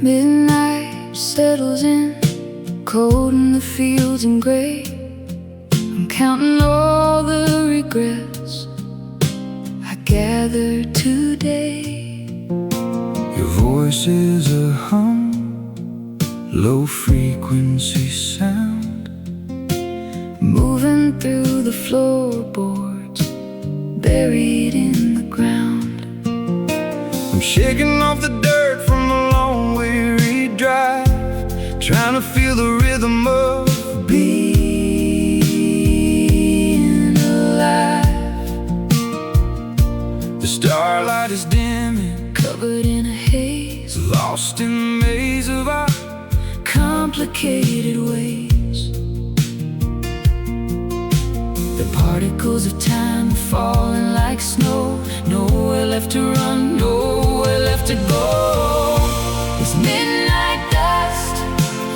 Midnight settles in, cold in the fields and gray. I'm counting all the regrets I gathered today. Your voice is a hum, low frequency sound, moving through the floorboards, buried in the ground. I'm shaking off the dirt from the long weary drive, trying to feel the rhythm of being alive. The starlight is dimming, covered in a haze, lost in the maze of our complicated ways. The particles of time are falling like snow, nowhere left to run, nowhere left to go. It's midnight dust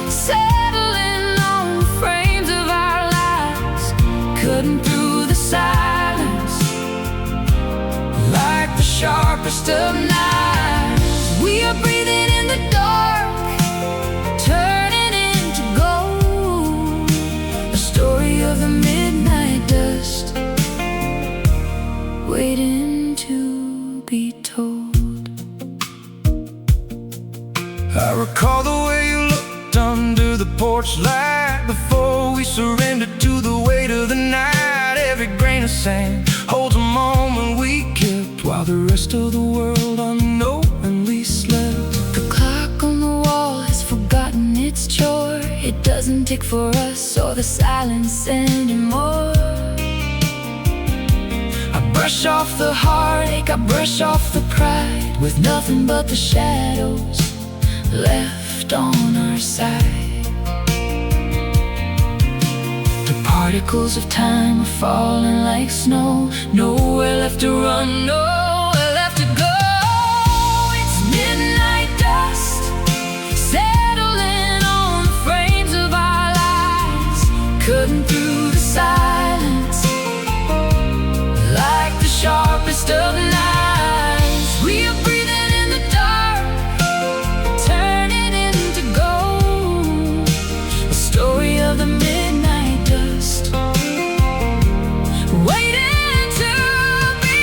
settling on the frames of our lives, cutting through the silence like the sharpest of knives. We are breathing in the dark, turning into gold. The story of the midnight dust, waiting to be told. I recall the way you looked under the porch light before we surrendered to the weight of the night. Every grain of sand holds a moment we kept, while the rest of the world unknowingly slept. The clock on the wall has forgotten its chore. It doesn't tick for us or the silence anymore. I brush off the heartache, I brush off the pride, with nothing but the shadows left on our side. The particles of time are falling like snow, nowhere left to run, nowhere left to go. It's midnight dust settling on the frames of our lives, cutting through the silence like the sharpest of knives. We are breathing in the dark, turning into gold. The story of the midnight dust, waiting to be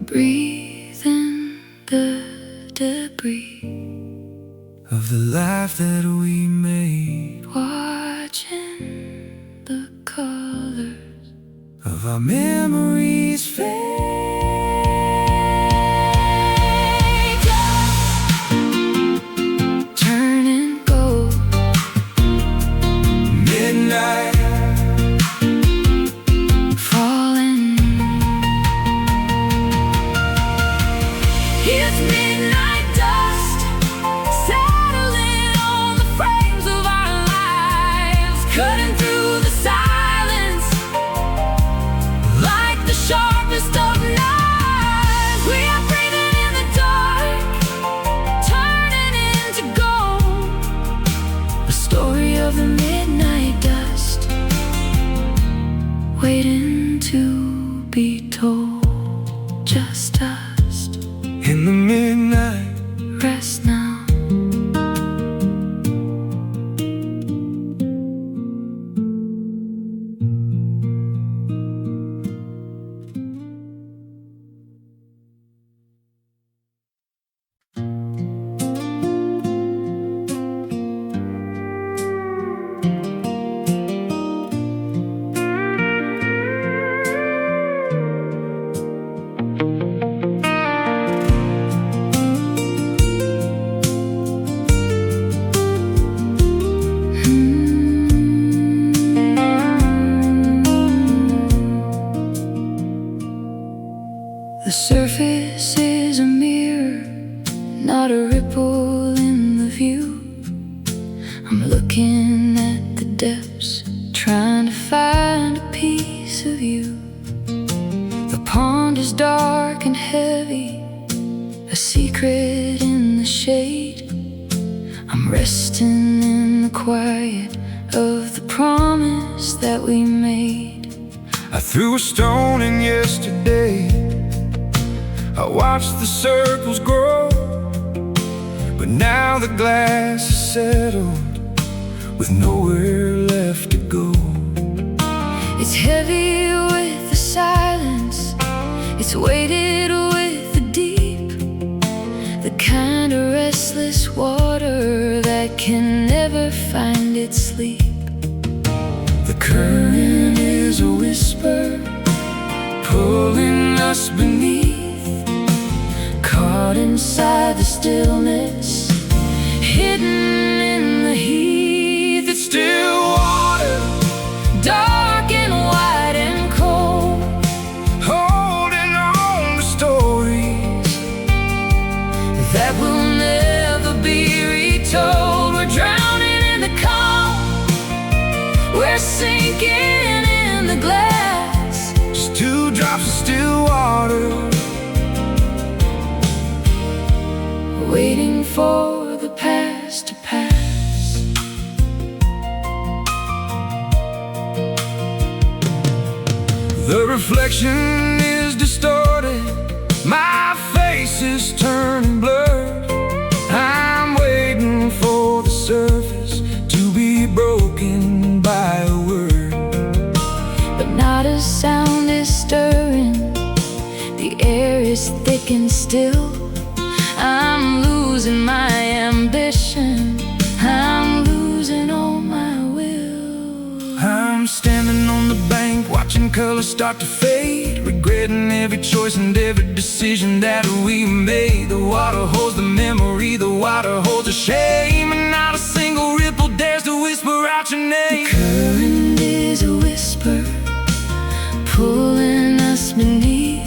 breathing the debris of the life that we made, watching the colors of our memories fade. turning gold. Midnight Falling. It's midnight dust settling on the frames of our lives, cutting through the silence like the sharpest of knives. We are breathing in the dark, turning into gold. The story of the midnight dust, waiting to be told. Just us, in the midnight. rest now. The surface is a mirror, not a ripple in the view. I'm looking shade. I'm resting in the quiet of the promise that we made. I threw a stone in yesterday. I watched the circles grow, but now the glass is settled with nowhere left to go. It's heavy with the silence, it's weighted with the deep, the kind of restless water that can never find its sleep. The current is a whisper, pulling us beneath, caught inside the stillness, hidden in the heat. It's still water, Dark and wide and cold, holding on to stories that will never be retold. We're drowning in the calm, we're sinking in the glass, just 2 drops of still water, waiting for the past to pass. The reflection is distorted, my face is turning blurred. I'm waiting for the surface to be broken by a word, But not a sound is stirring, the air is thick and still. I'm losing my ambition, I'm losing all my will. I'm standing on the bank, watching colors start to fade, regretting every choice and every decision that we made. The water holds the memory, the water holds the shame, and not a single ripple dares to whisper out your name. The current is a whisper, pulling us beneath,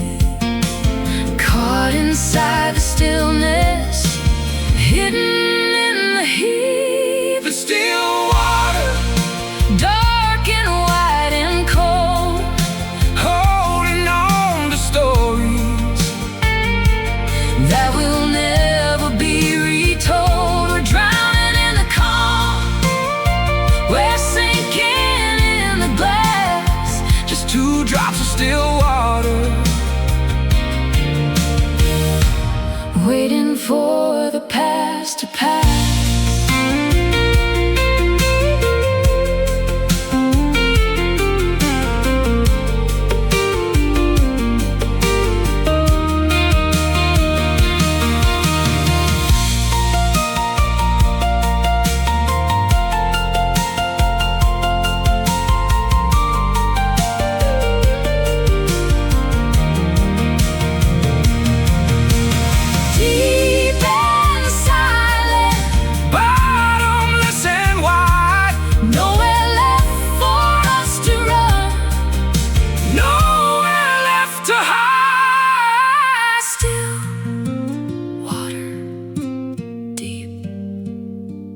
caught inside the stillness, hidden in the heat. But still water, Dark and wide and cold, holding on to stories that will never be retold. We're drowning in the calm, we're sinking in the glass, just 2 drops of still water, waiting for the past to pass. Deep and silent, bottomless and wide, nowhere left for us to run, nowhere left to hide. still water, deep,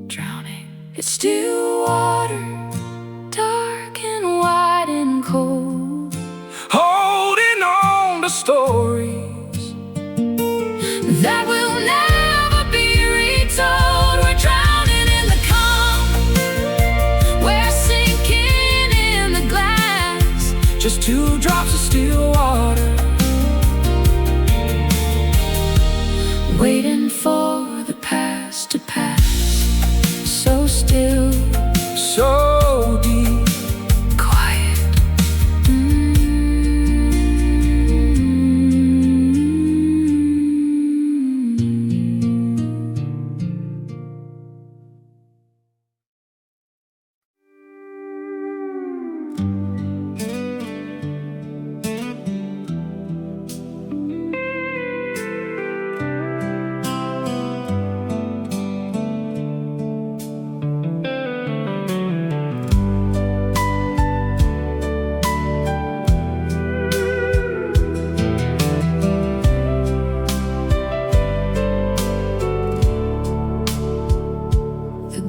drowning. It's still water, dark and wide and cold, Holding on to stories that will never be retold. We're drowning in the calm, we're sinking in the glass, just 2 drops of still water, waiting for the past to pass. So still, so deep. quiet.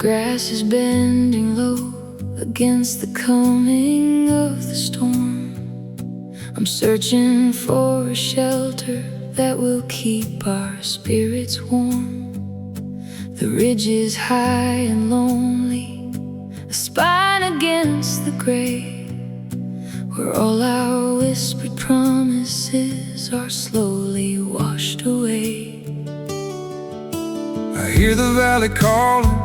grass is bending low against the coming of the storm. I'm searching for a shelter that will keep our spirits warm. The ridge is high and lonely, a spine against the grave, where all our whispered promises are slowly washed away. I hear the valley calling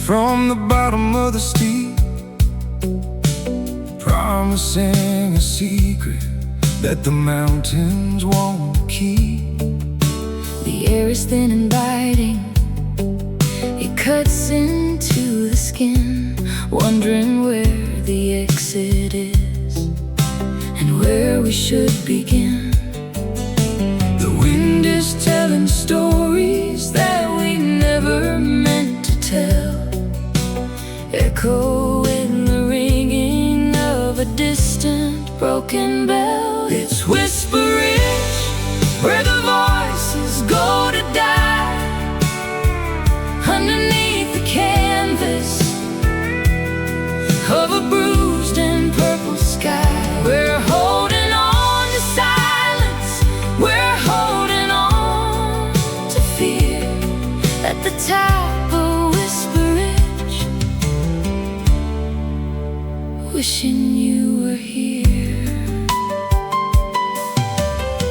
from the bottom of the steep, promising a secret that the mountains won't keep. The air is thin and biting, it cuts into the skin, wondering where the exit is and where we should begin. The wind is telling stories that we never meant to tell, Echo in the ringing of a distant broken bell. It's Whisper Ridge, where the voices go to die, underneath the canvas of a bruised and purple sky. we're holding on to silence, We're holding on to fear at the top of Whisper Ridge, wishing you were here.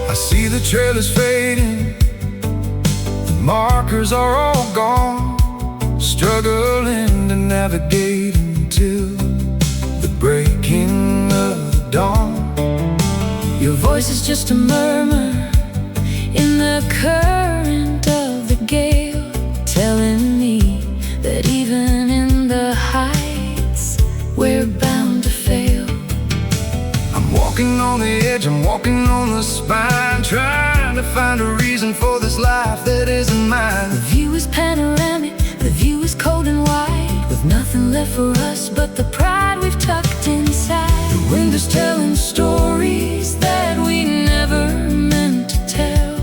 I see the trail is fading, the markers are all gone, struggling to navigate until the breaking of the dawn. Your voice is just a murmur in the current of the gale, telling me that even in the heights we're bound to fail. I'm walking on the edge, I'm walking on the spine, trying to find a reason for this life that isn't mine. The view is panoramic, the view is cold and wide, with nothing left for us but the pride we've tucked inside. The wind is telling Stories that we never meant to tell,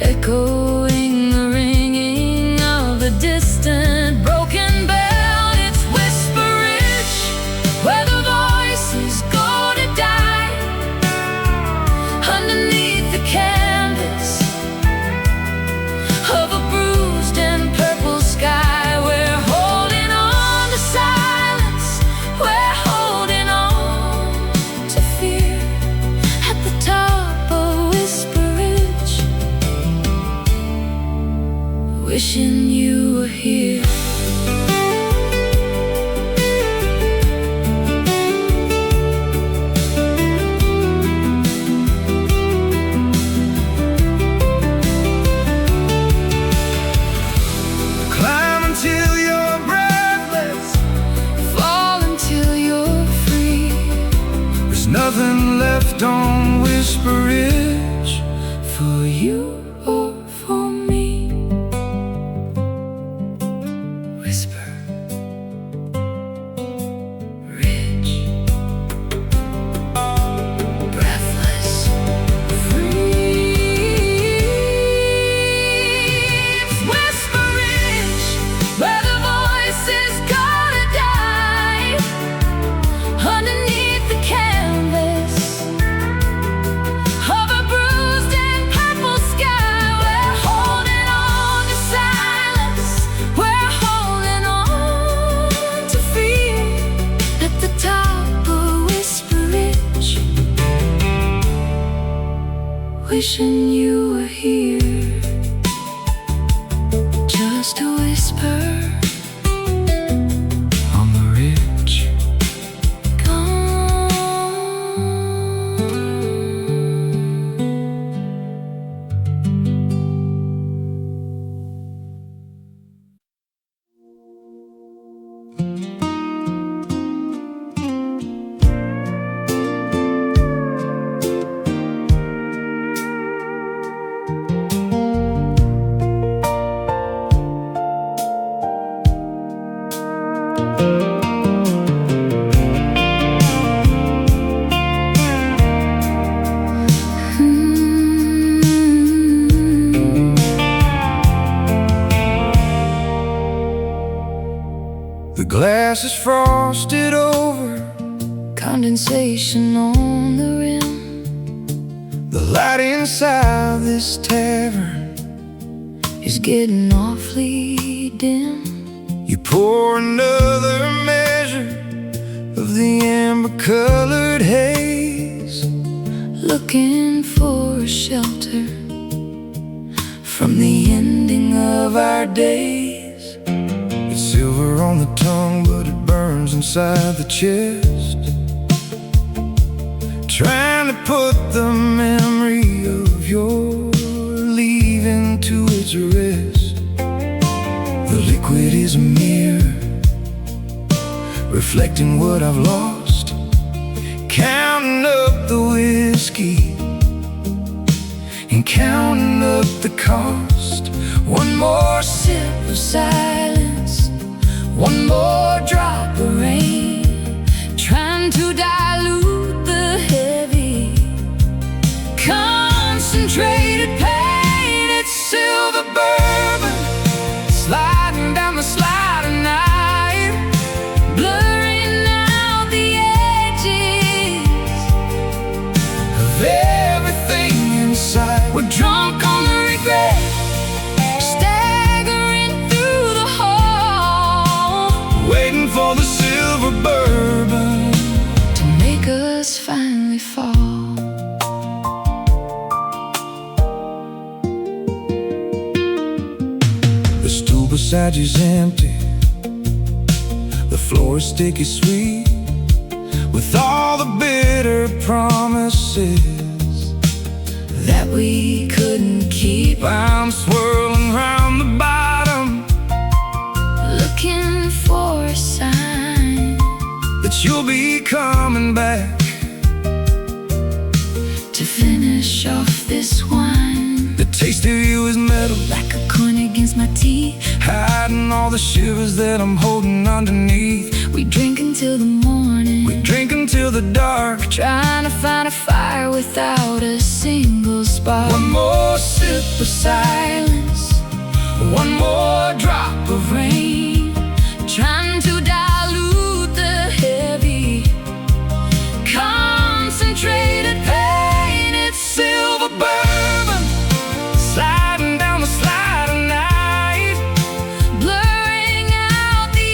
echoing the ringing of a distant broken bell. It's Whisper Ridge, where the voices go to die, underneath the canvas of a bruised and purple sky. We're holding on to silence, we're holding on to fear at the top of Whisper Ridge, wishing you were here. climb until you're breathless, Fall until you're free, there's nothing left on Whisper Ridge for you or for me. Whisper Ridge, breathless, free. It's Whisper Ridge, where the voices gotta die, underneath the canvas of a bruised and purple sky. We're holding on to silence, we're holding on to fear at the top of Whisper Ridge, wishing you were here, just a whisper on the ridge. gone. The glass is frosted over, Condensation on the rim, the light inside this tavern is getting awfully dim. You pour another measure of the amber-colored haze, looking for a shelter from the ending of our days. It's silver on the tongue, but it burns inside the chest, trying to put the memory of your leaving to its rest. The liquid is a mirror, reflecting what I've lost, counting up the whiskey and counting up the cost. One more sip of silence, one more drop of rain, trying to dilute the heavy, concentrated pain. It's silver bourbon sliding down the slide of night, blurring out the edges of everything inside. We're drunk on the regret, staggering through the hall, waiting for the silver bourbon to make us finally fall. The stool beside you's empty, the floor is sticky sweet, with all the bitter promises that we couldn't keep. I'm swirling round the bottom, looking for a sign that you'll be coming back to finish off this wine. The taste of you is metal, like a coin against my teeth, hiding all the shivers that I'm holding underneath. We drink until the morning, we drink until the dark, trying to find a fire without a single spark. one more sip of silence, one more drop of rain, trying to dilute the heavy, concentrated pain. It's silver bourbon sliding down the slide of night, blurring out the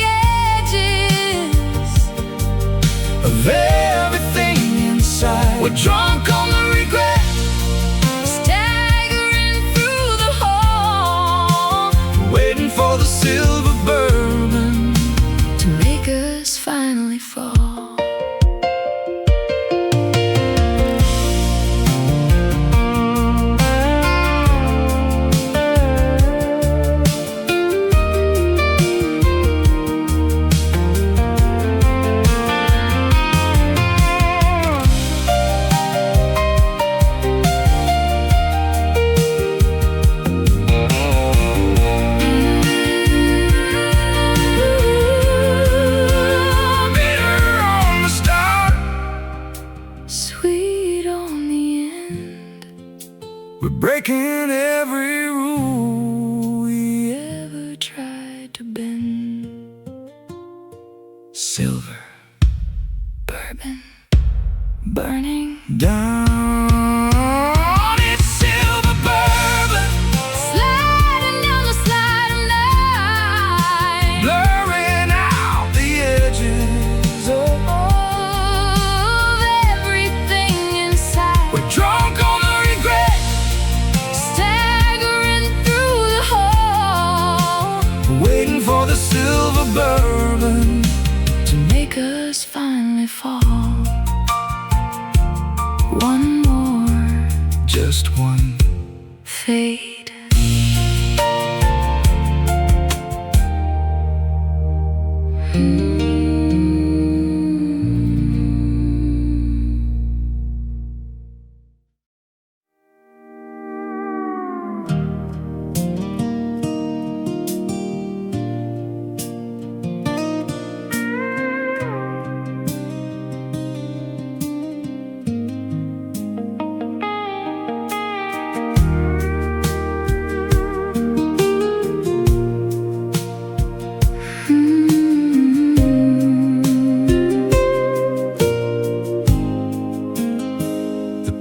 edges of everything inside. We're drunk on the regret, staggering through the hall, waiting for the silver bourbon to make us finally fall. Sweet on the end, we're breaking every rule we ever tried to bend. Silver Bourbon burning down. It's silver bourbon sliding down the slide of night, blurring out the edges of everything inside. we're drunk on the regret, staggering through the hall, waiting for the silver bourbon to make us finally fall. One more, just one fade.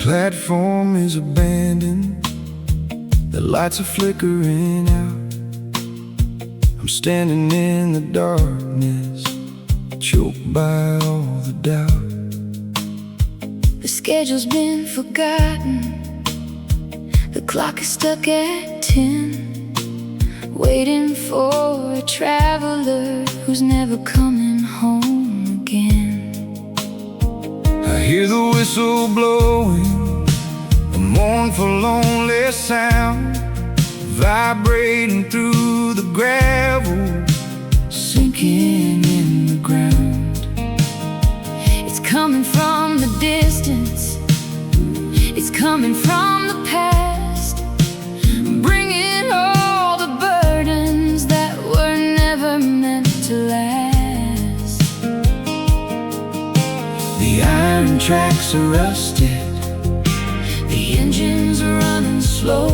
platform is abandoned, the lights are flickering out. I'm standing in the darkness, choked by all the doubt. The schedule's been forgotten, the clock is stuck at 10, waiting for a traveler who's never coming home again. I hear the whistle blowing, a mournful, lonely sound, vibrating through the gravel, sinking in the ground. It's coming from the distance, it's coming from the past, bringing all the burdens that were never meant to last. The iron tracks are rusted, the engines are running slow,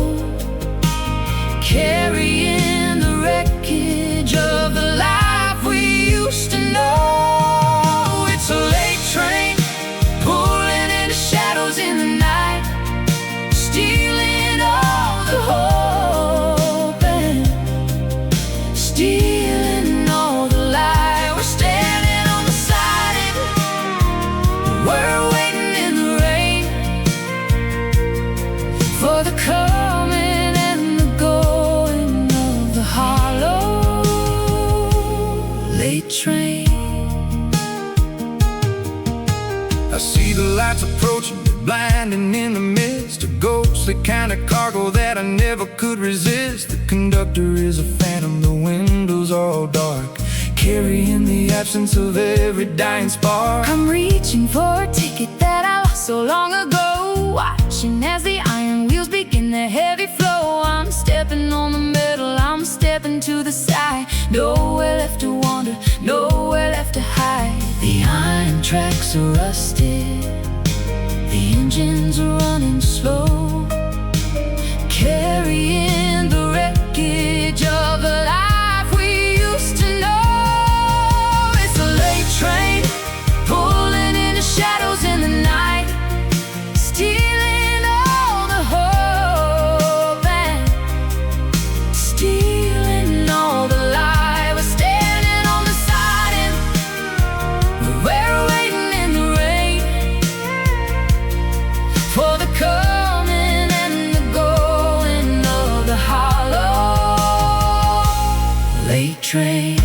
carrying the wreckage of the life we used to know. it's a late train, Pulling into shadows in the night, stealing all the hope and stealing all the light. We're standing on the siding, we're waiting in the rain for the coming and the going of the hollow late train. I see the lights approaching, blinding in the mist, a ghostly kind of cargo that I never could resist. The conductor is a phantom, the windows all dark, carrying the absence of every dying spark. I'm reaching for a ticket that I lost so long ago, watching as the iron wheels begin their heavy flow. I'm stepping on the metal, I'm stepping to the side, nowhere left to wander, nowhere left to hide. The iron tracks are rusted, the engines are running slow, carrying the wreckage of the life we used to know. It's a late train, pulling into shadows in the night, stealing all the hope and stealing all the light. We're standing on the siding, we're waiting in the rain for the coming and the going of the hollow late train.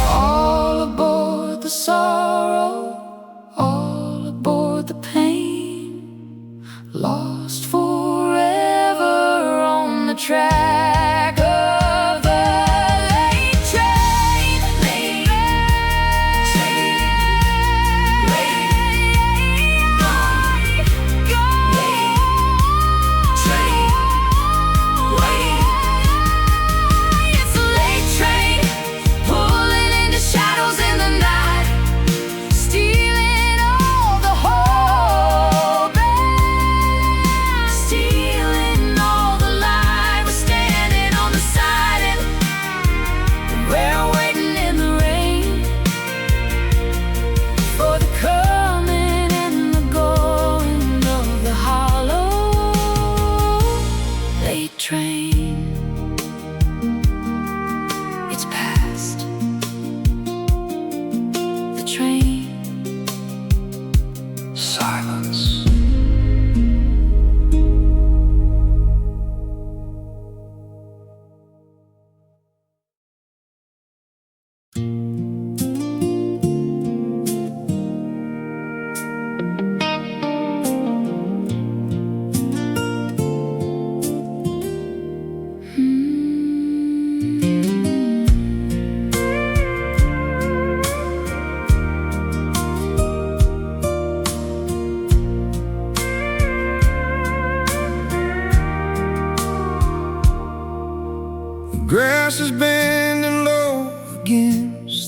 All aboard the sorrow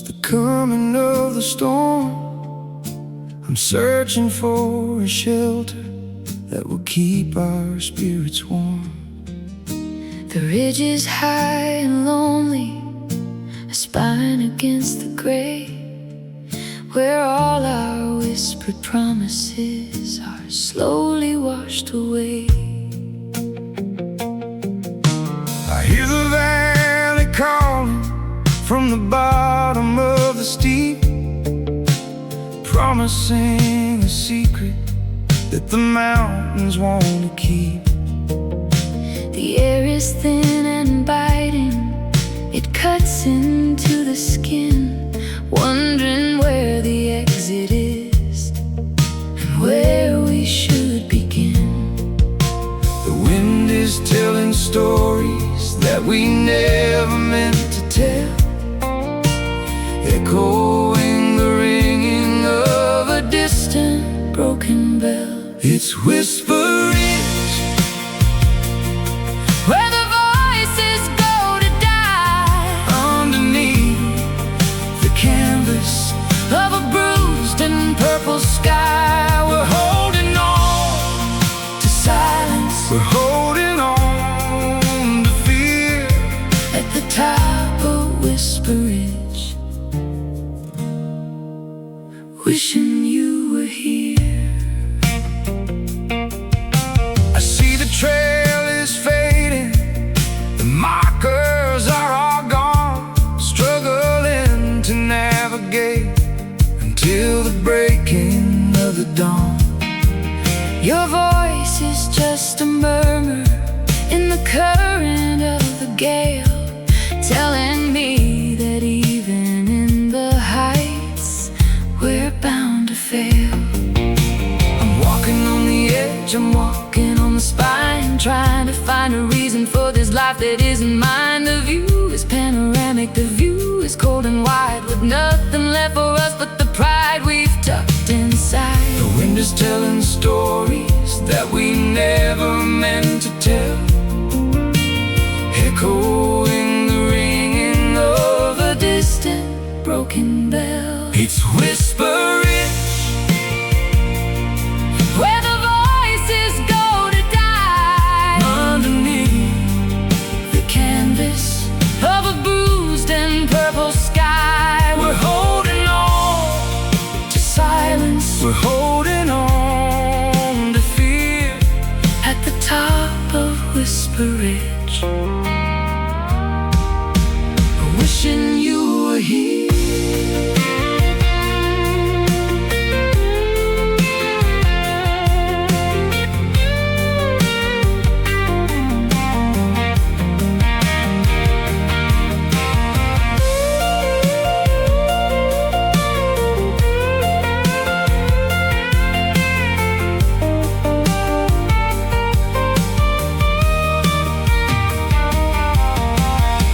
the coming of the storm. I'm searching for a shelter that will keep our spirits warm. The ridge is high and lonely, a spine against the gray, where all our whispered promises are slowly washed away. I hear the valley calling from the bottom of the steep, promising a secret that the mountains won't keep. The air is thin and biting, it cuts into the skin, wondering where the exit is and where we should begin. The wind is telling stories that we never meant to tell, echoing the ringing of a distant broken bell. It's whispering where the voices go to die, underneath the canvas of a bruised and purple sky. We're holding on to silence. We're holding on to fear at the top of Whisper Ridge, wishing you were here. I see the trail is fading, the markers are all gone, struggling to navigate until the breaking of the dawn. Your voice is just a murmur in the current of the gale, telling me that even in the heights we're bound to fail. I'm walking on the edge, I'm walking on the spine, Trying to find a reason for this life that isn't mine. The view is panoramic, the view is cold and wide, with nothing left for us but the pride we've tucked inside. The wind is telling stories that we never meant to tell, echoing the ringing of a distant Broken bell. It's whispering where the voices go to die, underneath the canvas of a bruised and purple sky. We're holding on to silence. We're holding on to fear At the top of Whisper Ridge, wishing you were here.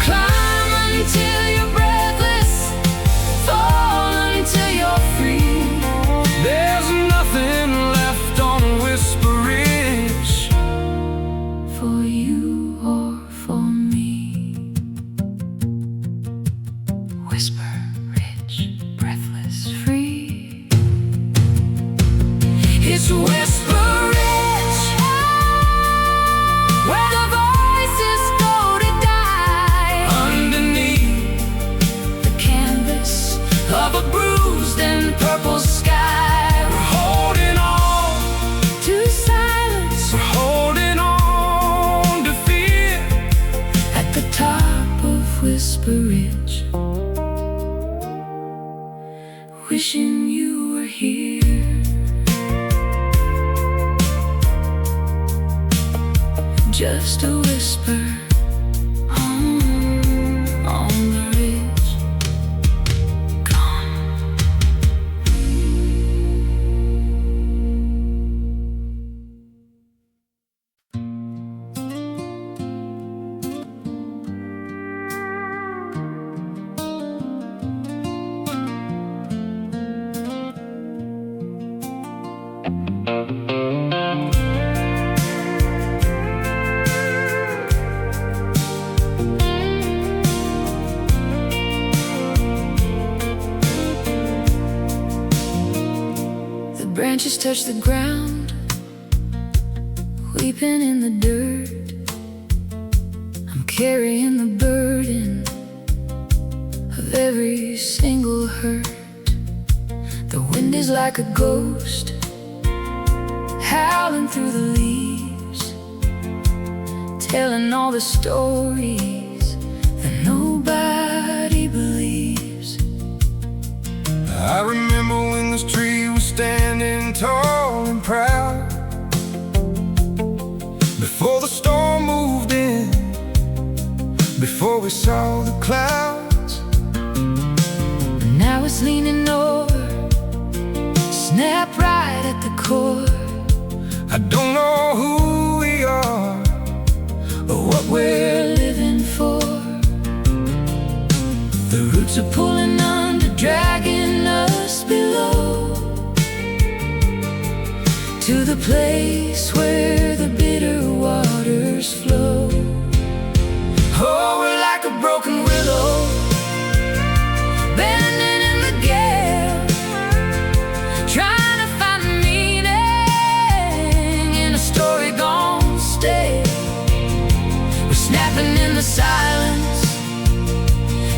Climb until you're breathless, fall until you're free. There's nothing left on Whisper Ridge For you or for me. Whisper Ridge, breathless, free. It's Whisper Ridge Where the voices go to die, underneath the canvas of a bruised and purple sky. We're holding on To silence We're holding on to fear at the top of Whisper Ridge, wishing you were here. Just a whisper on the ridge, gone. branches touch the ground, weeping in the dirt. I'm carrying the burden of every single hurt. The wind is like a ghost, howling through the leaves, telling all the stories that nobody believes. I remember when this tree was standing tall and proud, before the storm moved in, before we saw the clouds. But now it's leaning over, snap right at the core. I don't know who we are or what we're living for. The roots are pulling under, dragging us below, to the place where the bitter waters flow. Oh, we're like a broken willow, bending in the gale, trying to find meaning in a story gone stale. We're snapping in the silence,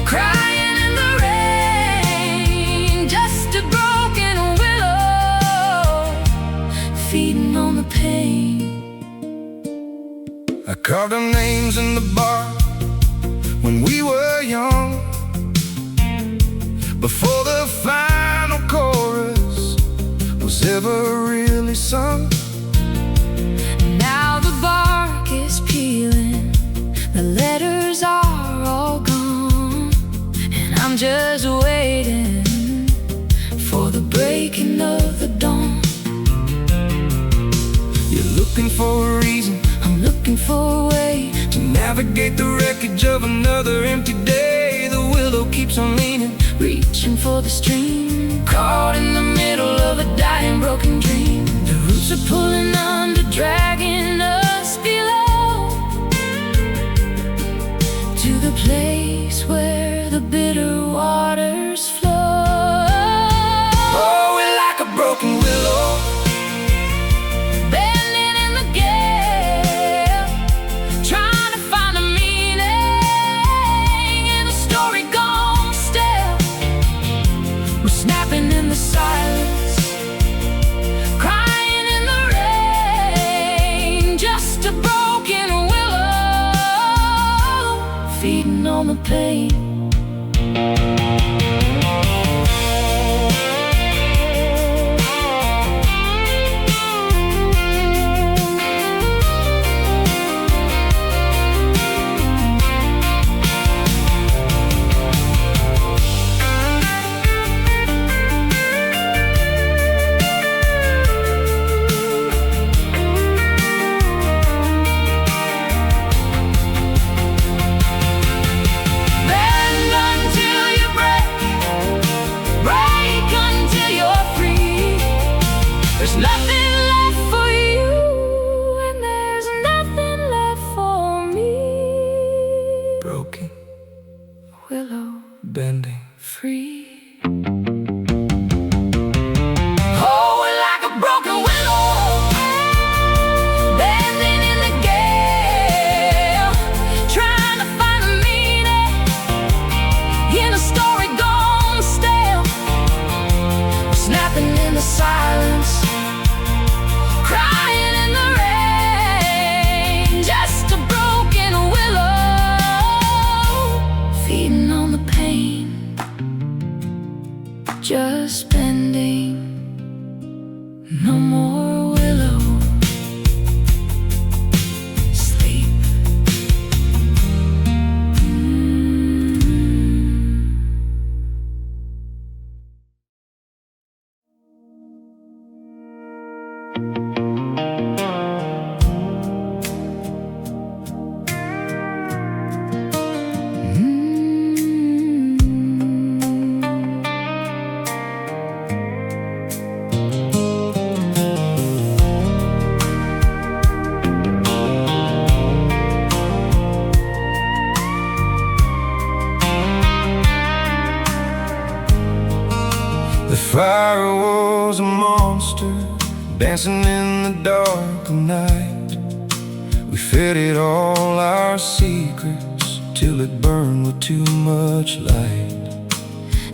crying in the rain, just a broken willow, feeding on the pain. I carved our names in the bark when we were young, before the final chorus was ever really sung. Now the bark is peeling, the letters are all gone, and I'm just waiting for the breaking of the dawn. You're looking for a reason, I'm looking for a way to navigate the wreckage of another empty day. The willow keeps on leaning, reaching for the stream, caught in the middle of a dying broken dream. The roots are pulling under, dragging us below, to the place where the bitter waters flow. Oh, we're like a broken willow, bending in the gale, trying to find a meaning in a story gone stale. We're snapping in the silence, crying in the rain, just a broken willow, feeding on the pain. Bend until you break, break until you're free. There's nothing left for you, and there's nothing left for me. broken, Willow bending. free. Oh, we're like a broken willow, bending in the gale, trying to find a meaning in a story gone stale. Snapping in the silence, crying in the rain, just a broken willow, feeding on the pain. Just bending, no more willow. Sleep. fire was a monster dancing in the dark of night. We fed it all our secrets till it burned with too much light.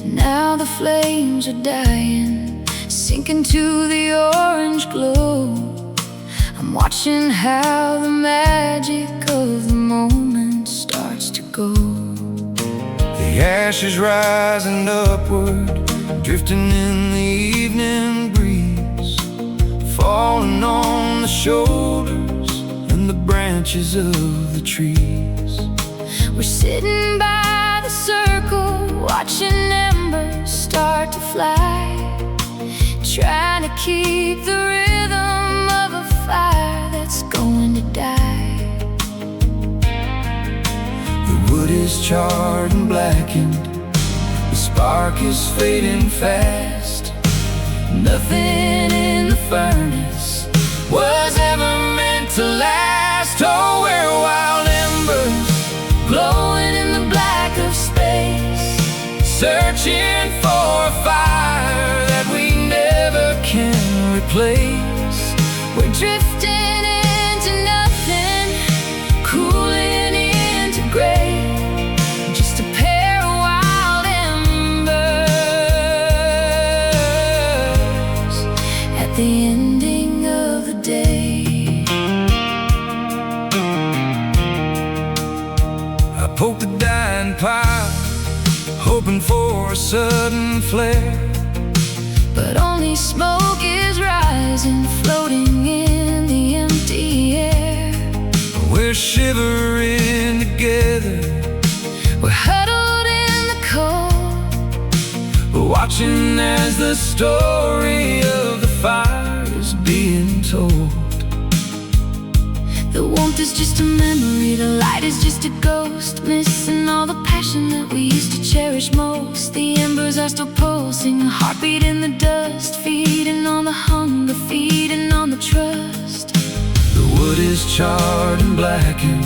Now the flames are dying, sinking to the orange glow. I'm watching how the magic of the moment starts to go. The ashes rising upward, drifting in the evening breeze, falling on the shoulders and the branches of the trees. We're sitting by the circle, watching embers start to fly, trying to keep the rhythm of a fire that's going to die. The wood is charred and blackened, the spark is fading fast. Nothing in the furnace was ever meant to last. Oh, we're wild embers glowing in the black of space, searching for a fire that we never can replace. We're drifting into nothing, cooling into gray, just a pair of wild embers at the ending of the day. I poked the dying pile, hoping for a sudden flare, but only smoke is rising, floating in the empty air. we're shivering together, We're huddled in the cold, watching as the story of the fire is being told. the warmth is just a memory, the light is just a ghost, missing all the passion that we used to cherish most. The embers are still pulsing, a heartbeat in the dust, feeding on the hunger, feeding on the trust. The wood is charred and blackened,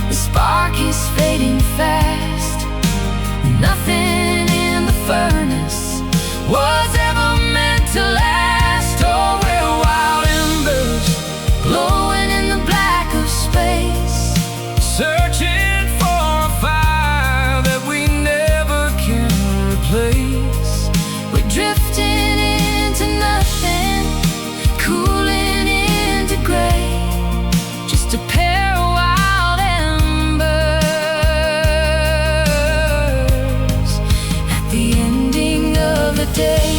The spark is fading fast. Nothing in the furnace was ever meant to last. Oh, we're wild embers glowing in the black of space, searching for a fire that we never can replace. we're drifting into nothing, cooling into gray, just a pair of wild embers at the ending of the day.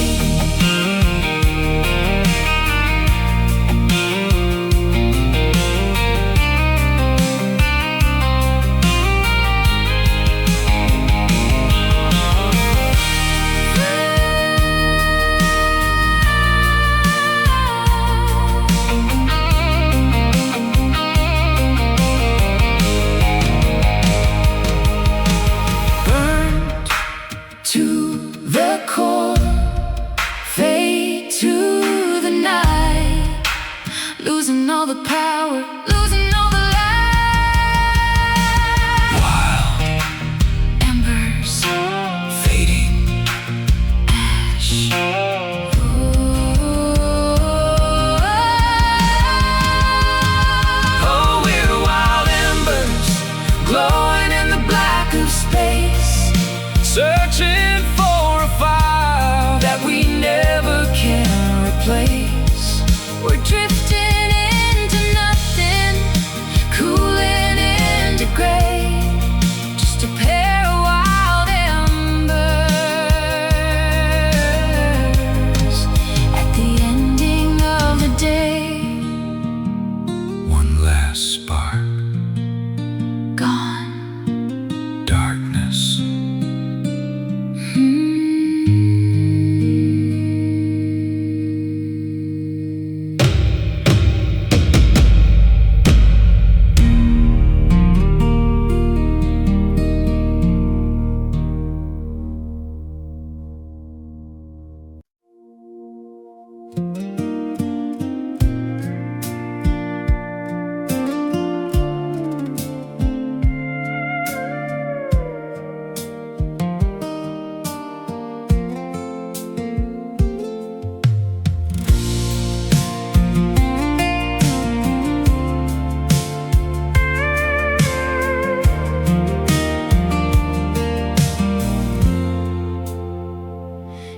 Burned To the core,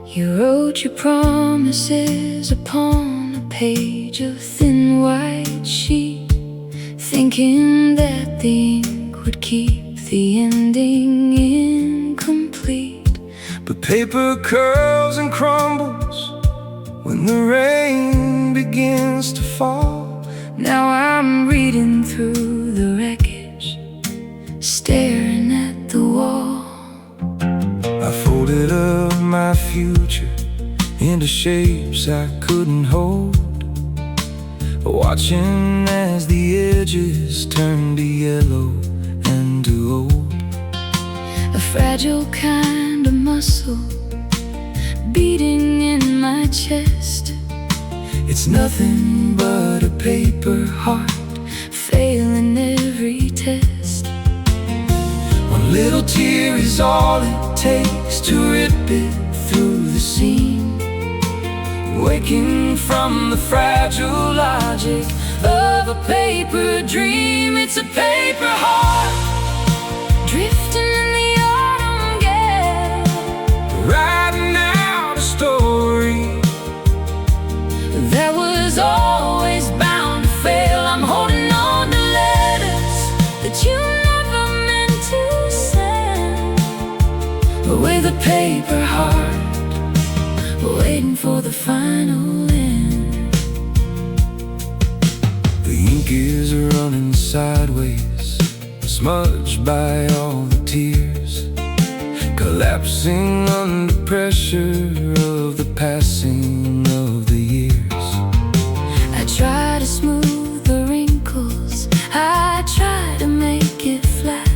You wrote your promises upon a page of thin white sheet, thinking that the ink would keep the ending incomplete. But paper curls and crumbles when the rain begins to fall. Now I'm reading through the wreckage, staring at the wall. I folded up my future into shapes I couldn't hold, watching as the edges turned to yellow and to old. A fragile kind of muscle beating in my chest. It's nothing but a paper heart failing every test. One little tear is all it takes to rip it through the seam, waking from the fragile logic of a paper dream. It's a paper heart drifting in the autumn gale, writing out a story that was always bound to fail. I'm holding on to letters that you never meant to send, with a paper heart waiting for the final end. The ink is running sideways, smudged by all the tears, collapsing under pressure of the passing of the years. I try to smooth the wrinkles, I try to make it flat,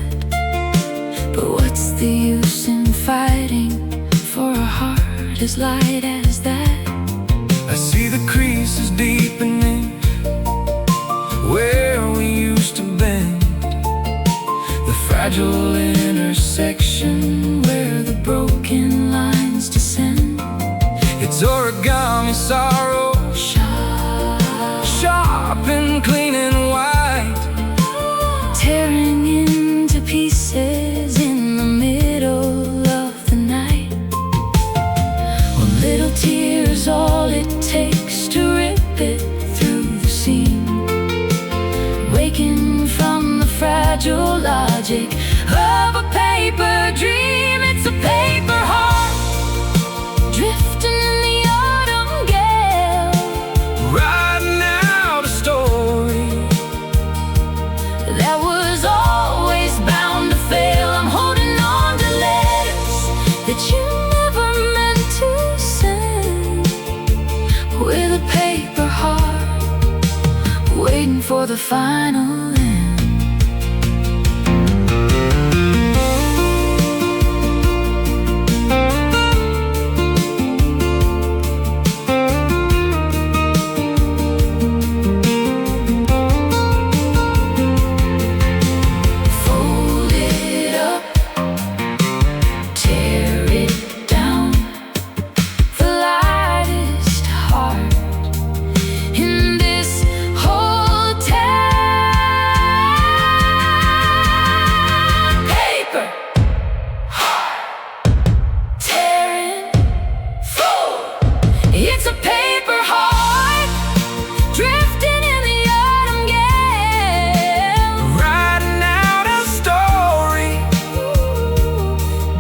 but what's the use in fighting for a heart as light as that? I see the creases deepening where we used to bend, the fragile intersection where the broken lines descend. It's origami sorrow, sharp and clean and white, tearing into pieces in the middle of the night. One little tear is all it takes to rip it through the seam, waking from the fragile logic of a paper dream. It's a paper heart drifting in the autumn gale, writing out a story that was always bound to fail. I'm holding on to letters that you never meant to send, with a paper heart waiting for the final end. Fold it up, tear it down, the lightest heart in this whole town. Paper heart tearing fold. It's a paper heart drifting in the autumn gale, writing out a story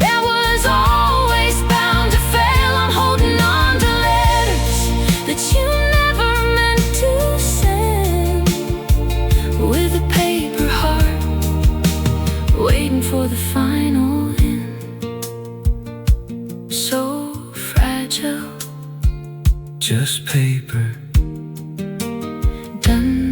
that was always bound to fail. I'm holding on to letters that you never meant to send, with a paper heart waiting for the final end. So fragile, just paper. done.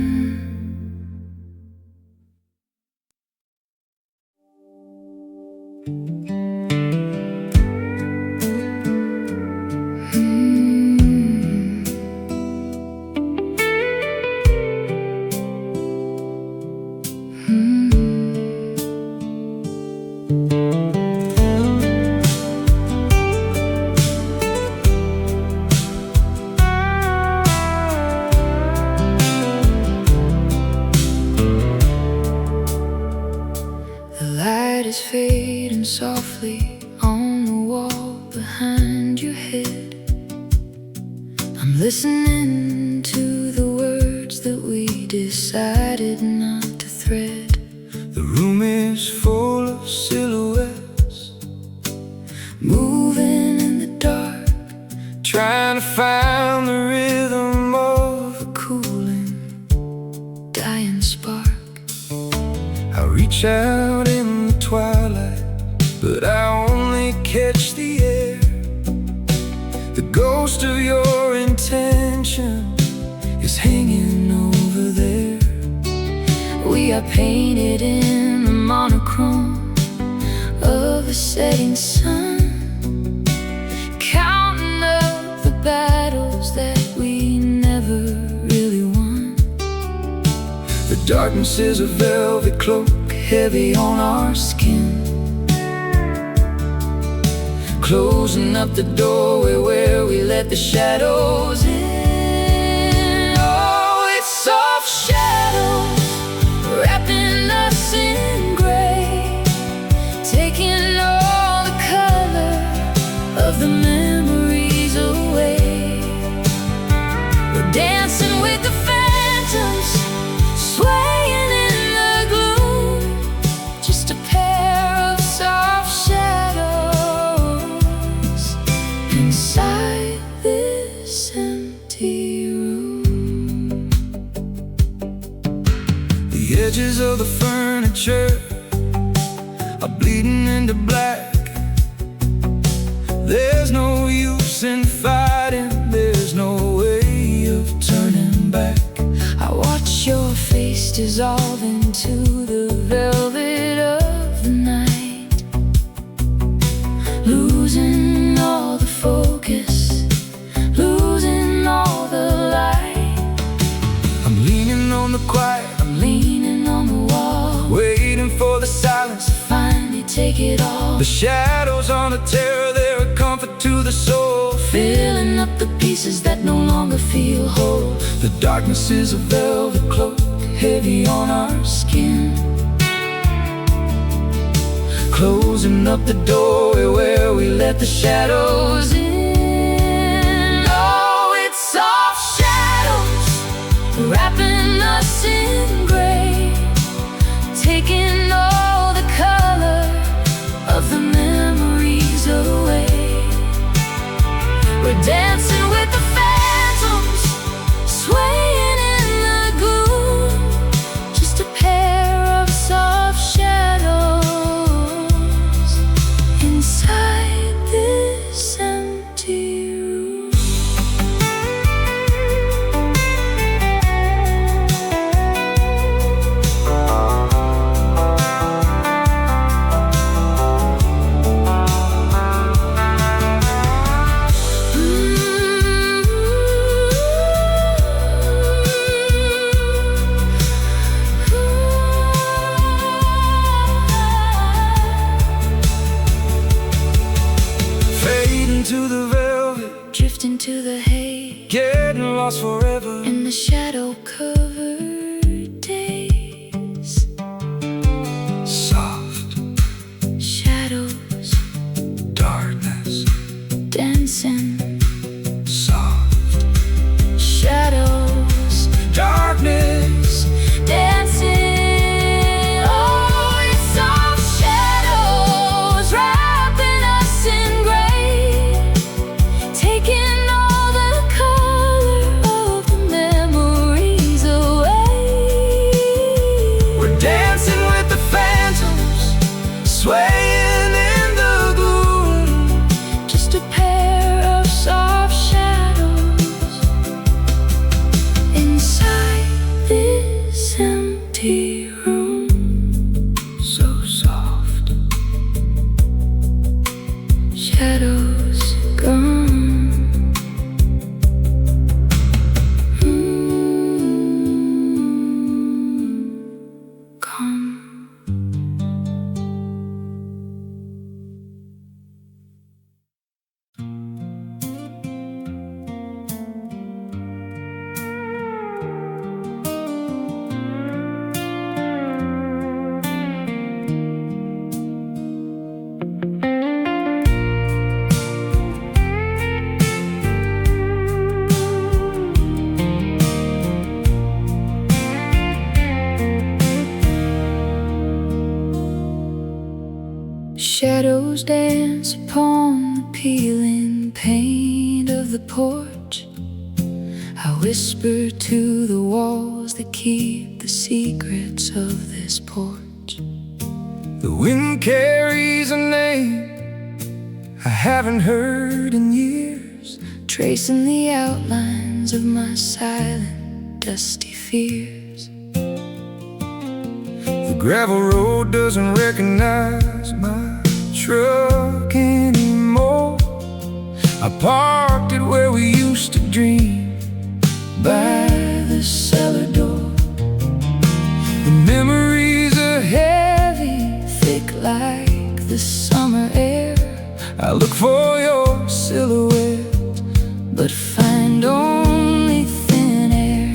listening to the words that we decided not to thread. The room is full of silhouettes, moving in the dark, trying to find the rhythm of a cooling, dying spark. I reach out in the twilight, but I only catch the air. The ghost of your intention is hanging over there. We are painted in the monochrome of a setting sun, counting up the battles that we never really won. The darkness is a velvet cloak, heavy on our skin, closing up the doorway where we let the shadows in. Oh, it's soft shadows wrapping us in gray, taking all the color of the memories away. We're dancing with the phantoms, swaying in the gloom, just a pair of soft shadows inside this empty room. The edges of the furniture are bleeding into black. There's no use in fighting, there's no way of turning back. I watch your face dissolve into the velvet of the night, losing all the focus, losing all the light. I'm leaning on the quiet, I'm leaning on the wall, waiting for the silence to finally take it all. The shadows on a terror, they're a comfort to the soul, filling up the pieces that no longer feel whole. The darkness is a velvet cloak, heavy on our skin, closing up the doorway where we let the shadows in. Oh, it's soft shadows wrapping us in gray, taking all the color of the memories away. We're dancing with the phantoms, swaying in the gloom, just a pair of soft shadows inside this empty room. to the velvet, drifting to the hay, getting lost forever in the shadow-covered days. Soft shadows, darkness, dancing. Soft shadows, darkness, dancing. Swaying in the gloom, just a pair of the porch. I whisper to the walls that keep the secrets of this porch. The wind carries a name I haven't heard in years, tracing the outlines of my silent, dusty fears. The gravel road doesn't recognize my truck anymore. I parked it where we used to dream, by the cellar door. The memories are heavy, thick like the summer air. I look for your silhouette, but find only thin air.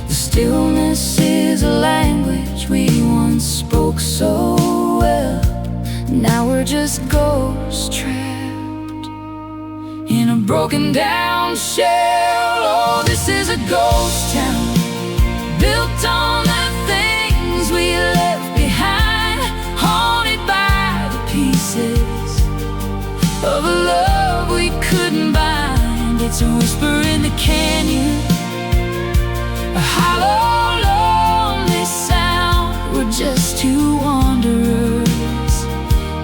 The stillness is a language we once spoke so well. Now we're just ghosts trapped in a broken down shell. Oh, this is a ghost town, built on the things we left behind, haunted by the pieces of a love we couldn't bind. It's a whisper in the canyon, a hollow, lonely sound. We're just two wanderers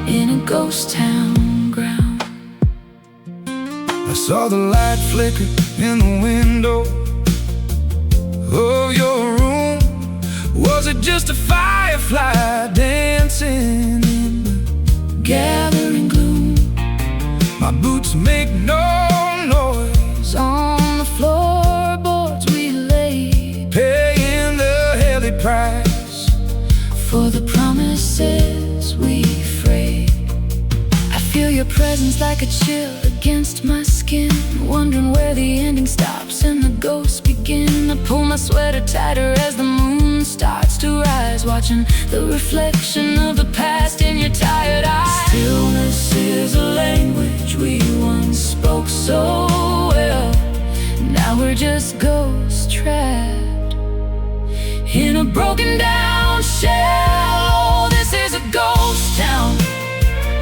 in a ghost town ground. I saw the light flicker in the window of your room. Was it just a firefly dancing in the gathering gloom? My boots make no noise on the floorboards we lay, paying the heavy price for the promises we frayed. I feel your presence like a chill against my skin, wondering where the ending stops and the ghosts begin. I pull my sweater tighter as the moon starts to rise, watching the reflection of the past in your tired eyes. Stillness is a language we once spoke so well. Now we're just ghosts trapped in a broken down shell. Oh, this is a ghost town,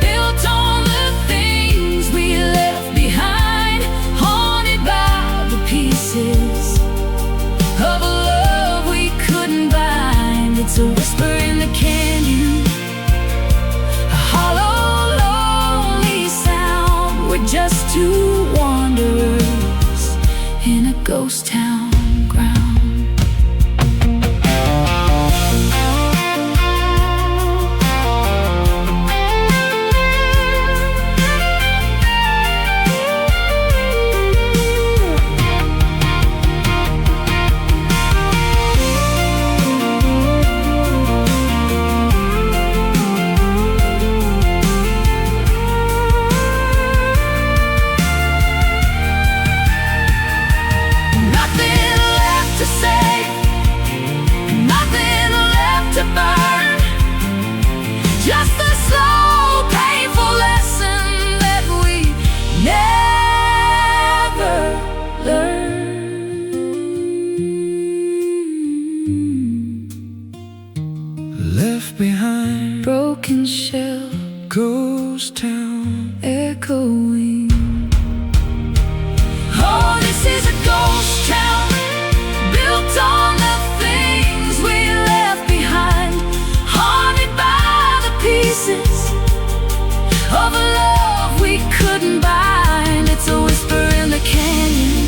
built on the things we left behind, haunted by the pieces of a love we couldn't bind. It's a whisper in the canyon, a hollow, lonely sound. We're just two wanderers in a ghost town ground. Just a slow, painful lesson that we never learned. left behind, broken shell, ghost town echoing. Oh, this is a ghost town, built on the things we left behind, haunted by the pieces of a love we couldn't bind. It's a whisper in the canyon,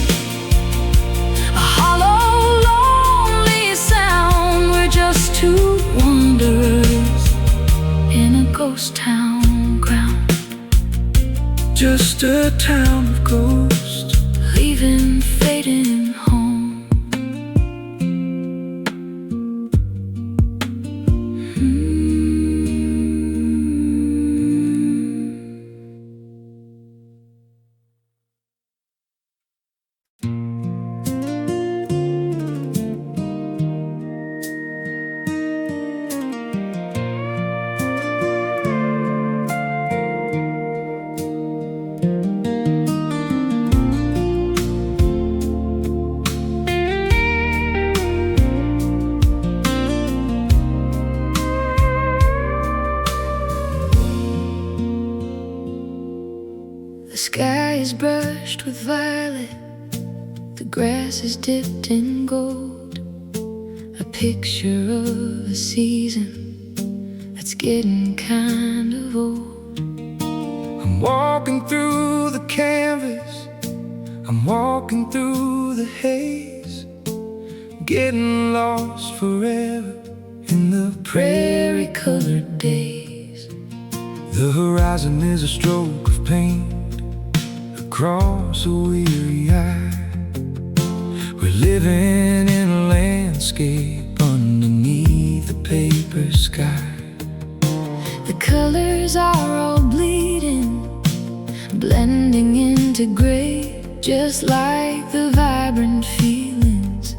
a hollow, lonely sound. We're just two wanderers in a ghost town ground. just a town of ghosts, leaving, fading home. flushed with violet, the grass is dipped in gold, a picture of a season that's getting kind of old. I'm walking through the canvas, I'm walking through the haze, getting lost forever in the prairie-colored days. The horizon is a stroke of paint across a weary eye. We're living in a landscape underneath a paper sky. The colors are all bleeding, blending into gray, just like the vibrant feelings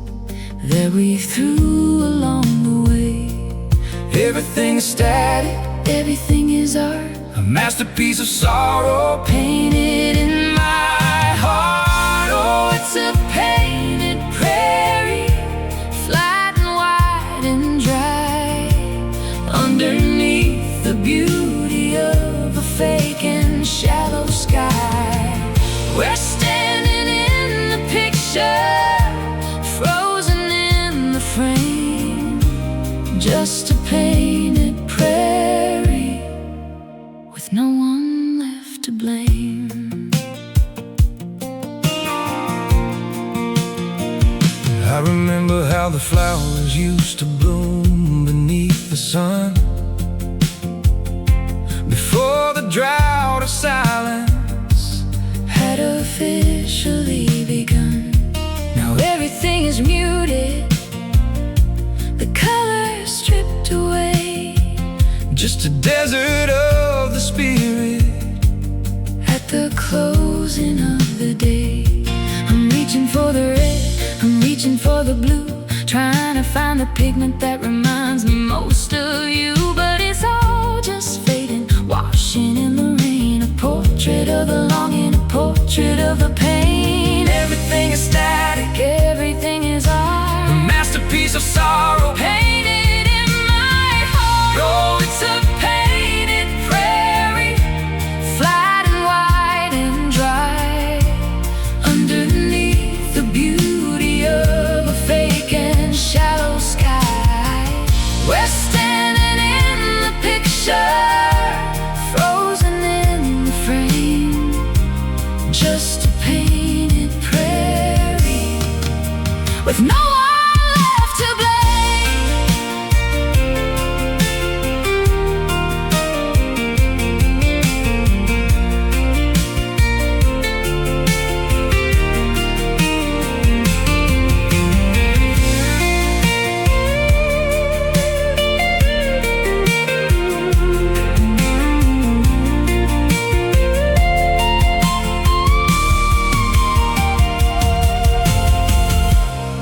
that we threw along the way. Everything is static, everything is art, a masterpiece of sorrow painted in my heart. Oh, it's a painted prairie, flat and wide and dry, underneath the beauty of a fake and shallow sky. We're standing in the picture, frozen in the frame, just a painted prairie with no one left to blame. I remember how the flowers used to bloom beneath the sun, before the drought of silence had officially begun. Now everything is muted, the colors stripped away, just a desert of the spirit at the closing of the day. I'm reaching for the red, I'm reaching for the blue, trying to find the pigment that reminds me most of you. But it's all just fading, washing in the rain, a portrait of the longing, a portrait of the pain. Everything is static, everything is art, a masterpiece of sorrow painted in my heart. Oh, it's a painted prairie, flat and wide and dry, underneath the beauty of a fake and shallow sky. We're standing in the picture, frozen in the frame, just a painted prairie with no one left to blame.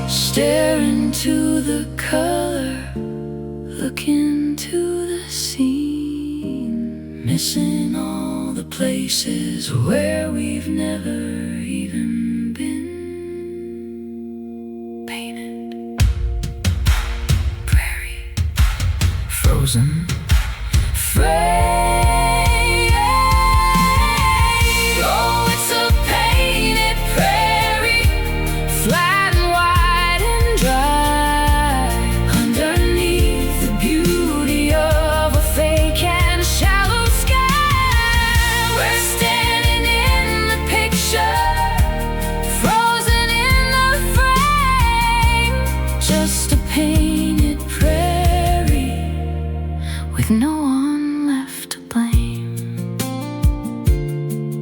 Stare into the color, look into the scene, missing all the places where we've never even been. Painted prairie, frozen frame. Oh, it's a painted prairie, flat and wide and dry, underneath the beauty of a fake and shallow sky. We're standing in the picture, frozen in the frame, just a painted prairie with no one left to blame.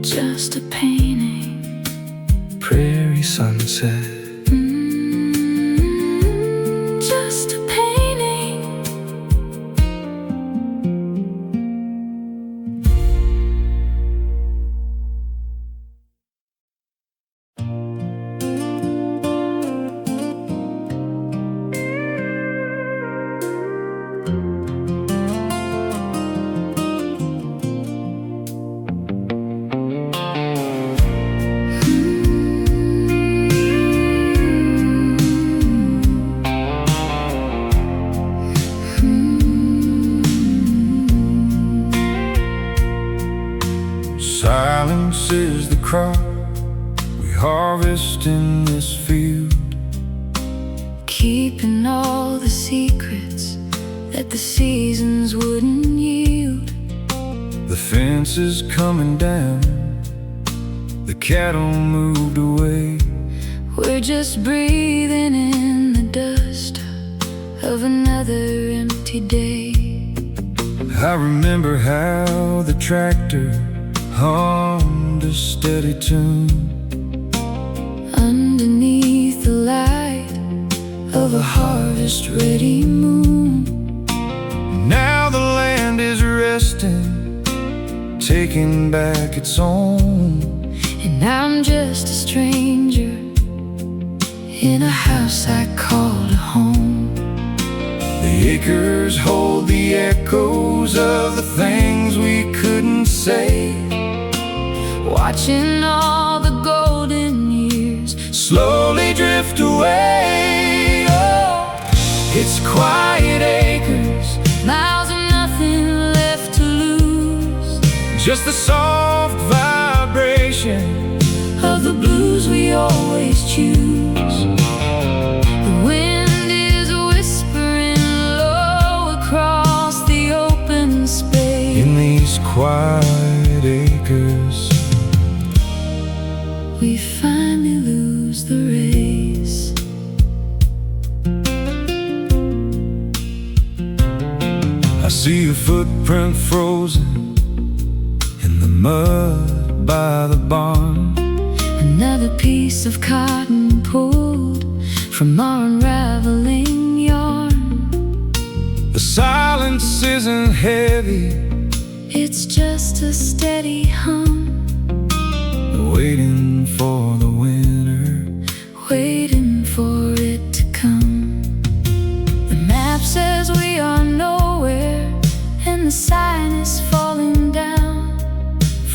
Just a painting, prairie sunset. just a painting. harvest in this field, keeping all the secrets that the seasons wouldn't yield. the fence is coming down, the cattle moved away. We're just breathing in the dust of another empty day. I remember how the tractor hummed a steady tune underneath the light of a harvest-ready moon. Now the land is resting, taking back its own. And I'm just a stranger in a house I called a home. The acres hold the echoes of the things we couldn't say, watching all the golden years slowly drift away. Oh, it's quiet acres, miles of nothing left to lose, just the soft vibration of the blues we always choose. The wind is whispering low across the open space. In these quiet acres, we finally lose the race. I see a footprint frozen in the mud by the barn. Another piece of cotton pulled from our unraveling yarn. The silence isn't heavy, It's just a steady hum, waiting for the winter, waiting for it to come. The map says we are nowhere, and the sign is falling down.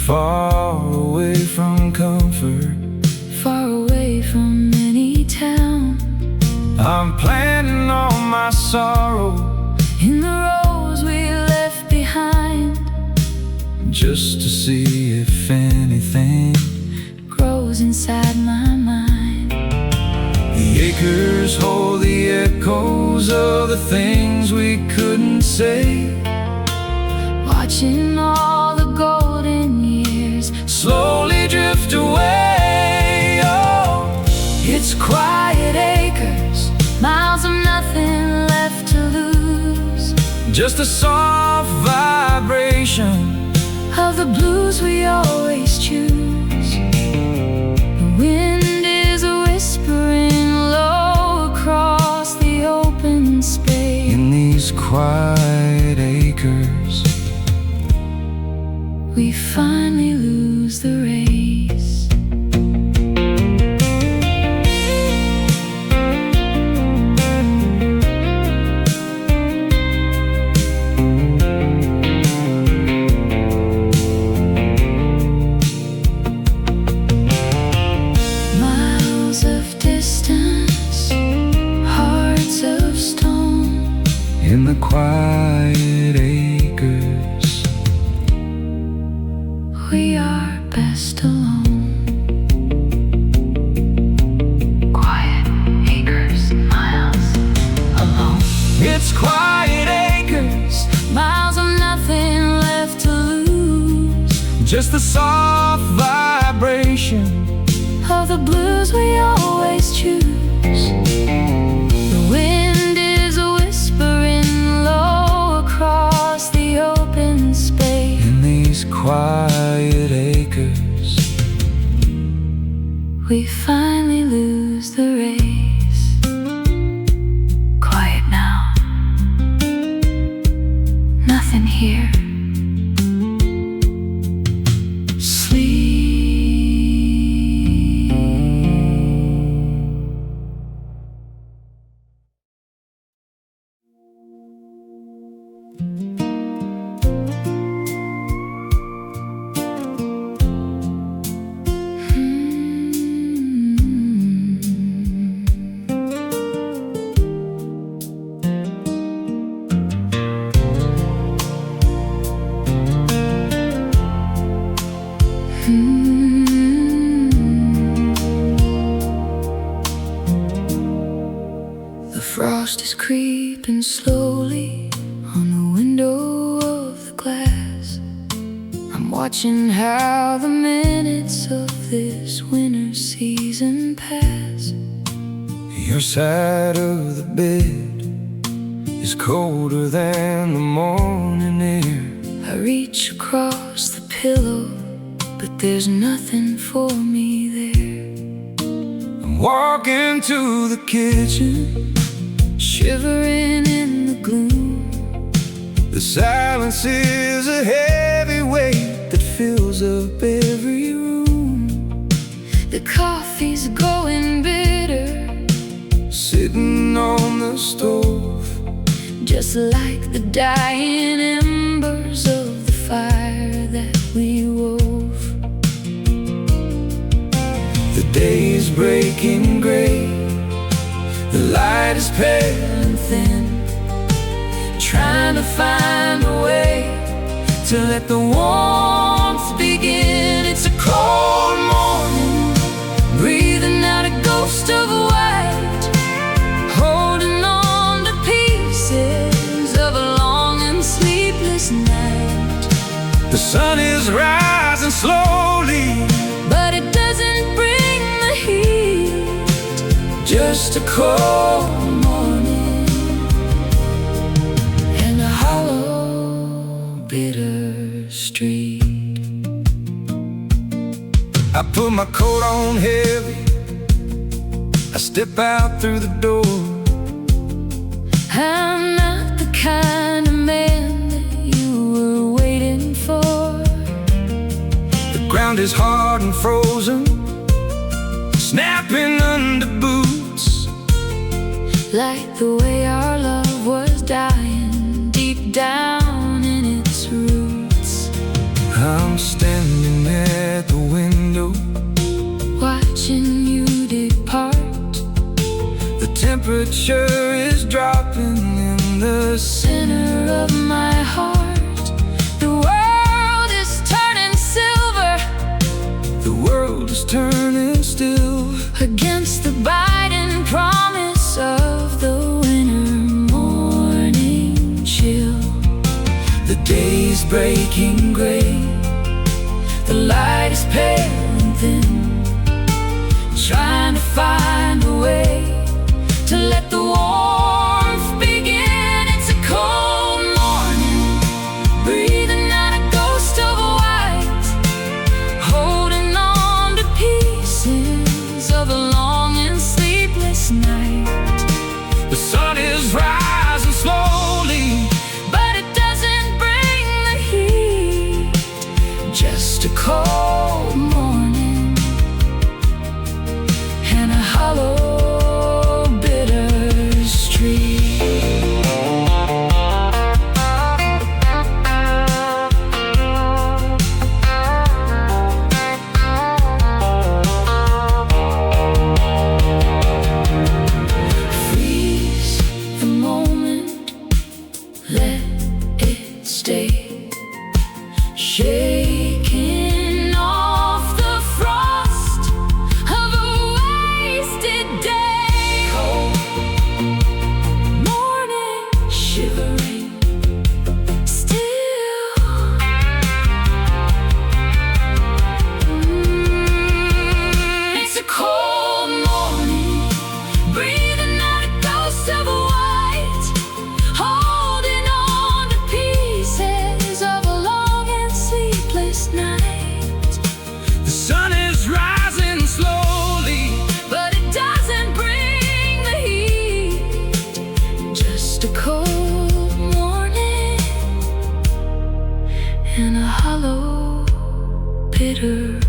far away from comfort, Far away from any town. I'm planting all my sorrow In the rows we left behind, just to see if anything grows inside my mind. The acres hold the echoes of the things we couldn't say, Watching all the golden years slowly drift away. Oh, it's quiet acres, miles of nothing left to lose, just a soft vibration of the blues we always choose. The wind is whispering low across the open space. in these quiet acres. We finally lose the race. Miles of distance, hearts of stone, In the quiet acres, we are best alone. Quiet acres, miles alone. it's quiet acres, Miles of nothing left to lose, just the soft vibration of the blues we always choose. The wind is whispering low across the open space. in these quiet acres. We finally lose the race. Quiet now, nothing here. frost is creeping slowly on the window of the glass. I'm watching how the minutes of this winter season pass. Your side of the bed is colder than the morning air. I reach across the pillow, but there's nothing for me there. I'm walking to the kitchen, shivering in the gloom. the silence is a heavy weight that fills up every room. The coffee's going bitter, sitting on the stove, just like the dying embers of the fire that we wove. The day's breaking gray, the light is pale and thin, Trying to find a way to let the warmth begin. It's a cold morning, breathing out a ghost of white, holding on to pieces of a long and sleepless night. the sun is rising slowly, But it doesn't bring the heat, just a cold morning and a hollow, bitter street. I put my coat on heavy, I step out through the door. I'm not the kind of man that you were waiting for. The ground is hard and frozen, snapping under boots, Like the way our love was dying deep down in its roots. I'm standing at the window, Watching you depart, the temperature is dropping in the center of my heart. The world is turning silver The world is turning still against the biting promise of the winter morning chill. The day's breaking gray, The light is pale and thin, trying to find a way to let the warmth begin. It's a cold morning, breathing out a ghost of white, holding on to pieces of a long and sleepless night. the sun is rising slowly, But it doesn't bring the heat, just a cold morning and a hollow, bitter street. Freeze the moment, let it stay, shaking off the frost of a wasted day. Cold morning, shivering still. It's a cold morning, breathing out a ghost of white, holding on to pieces of a long and sleepless night. the sun is rising slowly, But it doesn't bring the heat, just a cold morning and a hollow, bitter